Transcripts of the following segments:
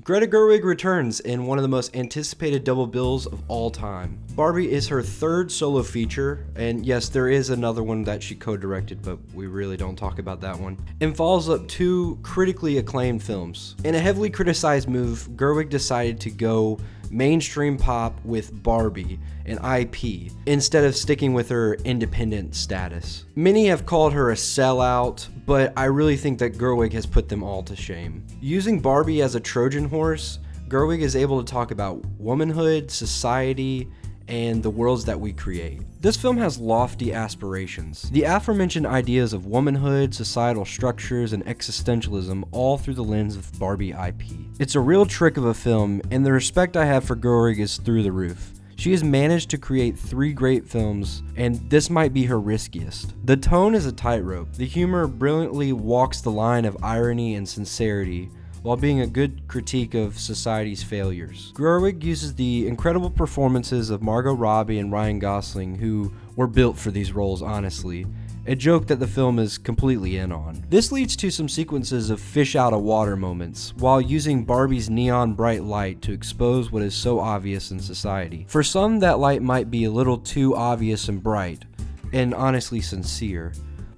Greta Gerwig returns in one of the most anticipated double bills of all time. Barbie is her third solo feature, and yes, there is another one that she co-directed, but we really don't talk about that one, and follows up two critically acclaimed films. In a heavily criticized move, Gerwig decided to go mainstream pop with Barbie, an IP, instead of sticking with her independent status. Many have called her a sellout, but I really think that Gerwig has put them all to shame. Using Barbie as a Trojan horse, Gerwig is able to talk about womanhood, society, and the worlds that we create. This film has lofty aspirations. The aforementioned ideas of womanhood, societal structures, and existentialism all through the lens of Barbie IP. It's a real trick of a film, and the respect I have for Gerwig is through the roof. She has managed to create 3 great films, and this might be her riskiest. The tone is a tightrope. The humor brilliantly walks the line of irony and sincerity, while being a good critique of society's failures. Gerwig uses the incredible performances of Margot Robbie and Ryan Gosling, who were built for these roles, honestly, a joke that the film is completely in on. This leads to some sequences of fish out of water moments, while using Barbie's neon bright light to expose what is so obvious in society. For some, that light might be a little too obvious and bright, and honestly sincere,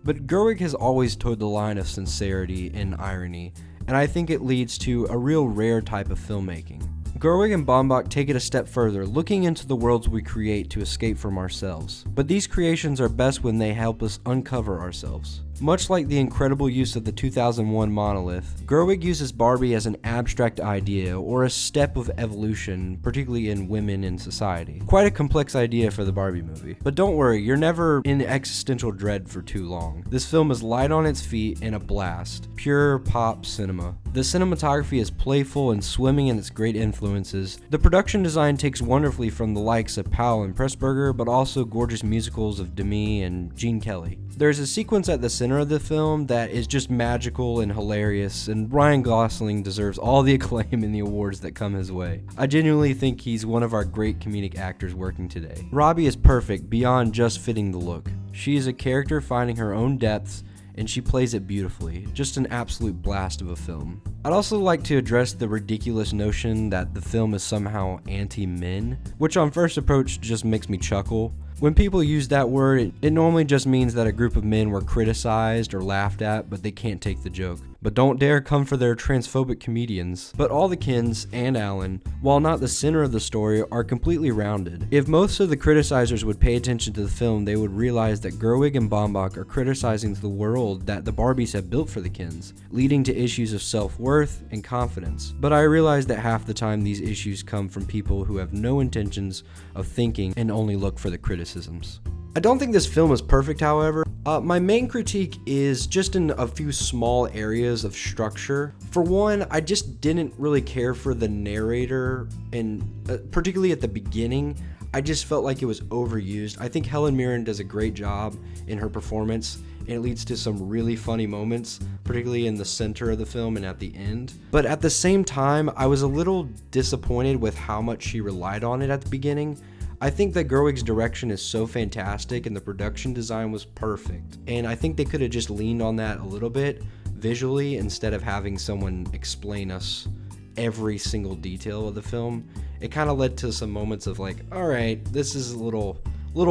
but Gerwig has always towed the line of sincerity and irony, and I think it leads to a real rare type of filmmaking. Gerwig and Baumbach take it a step further, looking into the worlds we create to escape from ourselves. But these creations are best when they help us uncover ourselves. Much like the incredible use of the 2001 monolith, Gerwig uses Barbie as an abstract idea or a step of evolution, particularly in women in society. Quite a complex idea for the Barbie movie. But don't worry, you're never in existential dread for too long. This film is light on its feet and a blast. Pure pop cinema. The cinematography is playful and swimming in its great influences. The production design takes wonderfully from the likes of Powell and Pressburger, but also gorgeous musicals of Demy and Gene Kelly. There's a sequence at the center of the film that is just magical and hilarious, and Ryan Gosling deserves all the acclaim and the awards that come his way. I genuinely think he's one of our great comedic actors working today. Robbie is perfect beyond just fitting the look. She is a character finding her own depths, and she plays it beautifully. Just an absolute blast of a film. I'd also like to address the ridiculous notion that the film is somehow anti-men, which on first approach just makes me chuckle. When people use that word, it normally just means that a group of men were criticized or laughed at, but they can't take the joke. But don't dare come for their transphobic comedians. But all the Kens and Alan, while not the center of the story, are completely rounded. If most of the criticizers would pay attention to the film, they would realize that Gerwig and Baumbach are criticizing the world that the Barbies have built for the Kens, leading to issues of self-worth and confidence. But I realize that half the time these issues come from people who have no intentions of thinking and only look for the criticisms. I don't think this film is perfect, however. My main critique is just in a few small areas of structure. For one, I just didn't really care for the narrator, and particularly at the beginning, I just felt like it was overused. I think Helen Mirren does a great job in her performance, and it leads to some really funny moments, particularly in the center of the film and at the end. But at the same time, I was a little disappointed with how much she relied on it at the beginning. I think that Gerwig's direction is so fantastic and the production design was perfect. And I think they could have just leaned on that a little bit visually instead of having someone explain us every single detail of the film. It kind of led to some moments of like, all right, this is a little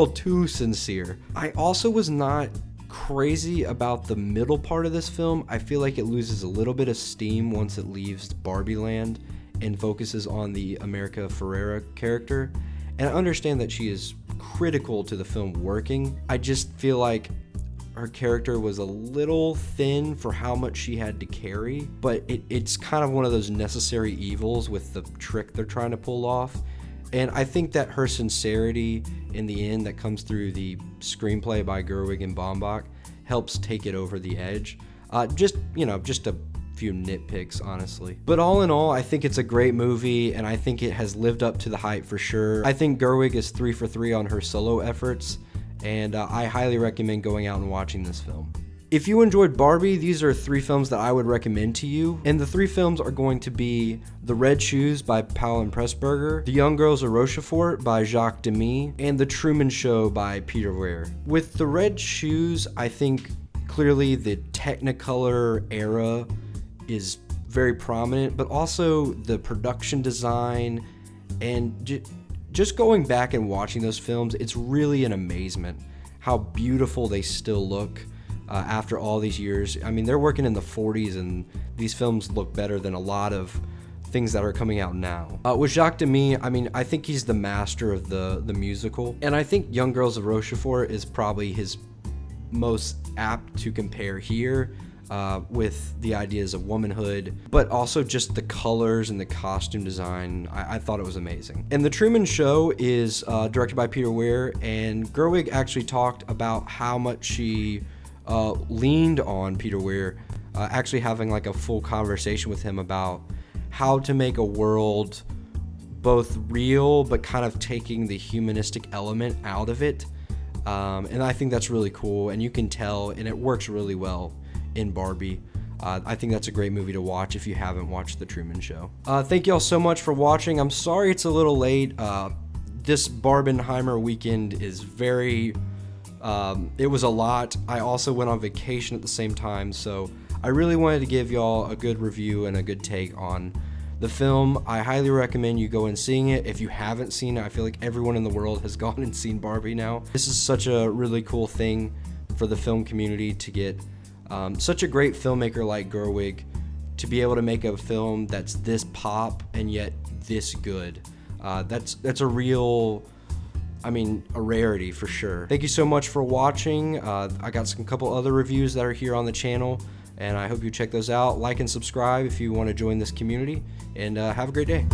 too sincere. I also was not crazy about the middle part of this film. I feel like it loses a little bit of steam once it leaves Barbie Land and focuses on the America Ferrera character. And I understand that she is critical to the film working. I just feel like her character was a little thin for how much she had to carry, but it's kind of one of those necessary evils with the trick they're trying to pull off. And I think that her sincerity in the end that comes through the screenplay by Gerwig and Baumbach helps take it over the edge. Just a few nitpicks, honestly. But all in all, I think it's a great movie, and I think it has lived up to the hype for sure. I think Gerwig is 3 for 3 on her solo efforts, and I highly recommend going out and watching this film. If you enjoyed Barbie, these are 3 films that I would recommend to you, and the 3 films are going to be The Red Shoes by Powell and Pressburger, The Young Girls of Rochefort by Jacques Demy, and The Truman Show by Peter Weir. With The Red Shoes, I think clearly the Technicolor era is very prominent, but also the production design and just going back and watching those films, it's really an amazement how beautiful they still look after all these years. I mean, they're working in the 40s, and these films look better than a lot of things that are coming out now. With Jacques Demy, I mean, I think he's the master of the musical, and I think Young Girls of Rochefort is probably his most apt to compare here. With the ideas of womanhood, but also just the colors and the costume design. I thought it was amazing. And The Truman Show is directed by Peter Weir, and Gerwig actually talked about how much she leaned on Peter Weir, actually having like a full conversation with him about how to make a world both real, but kind of taking the humanistic element out of it. And I think that's really cool, and you can tell, and it works really well in Barbie. I think that's a great movie to watch if you haven't watched The Truman Show. Thank you all so much for watching. I'm sorry it's a little late. This Barbenheimer weekend is very, it was a lot. I also went on vacation at the same time, so I really wanted to give y'all a good review and a good take on the film. I highly recommend you go and seeing it. If you haven't seen it, I feel like everyone in the world has gone and seen Barbie now. This is such a really cool thing for the film community to get such a great filmmaker like Gerwig to be able to make a film that's this pop and yet this good. That's a real, I mean, a rarity for sure. Thank you so much for watching. I got a couple other reviews that are here on the channel, and I hope you check those out. Like and subscribe if you want to join this community, and have a great day.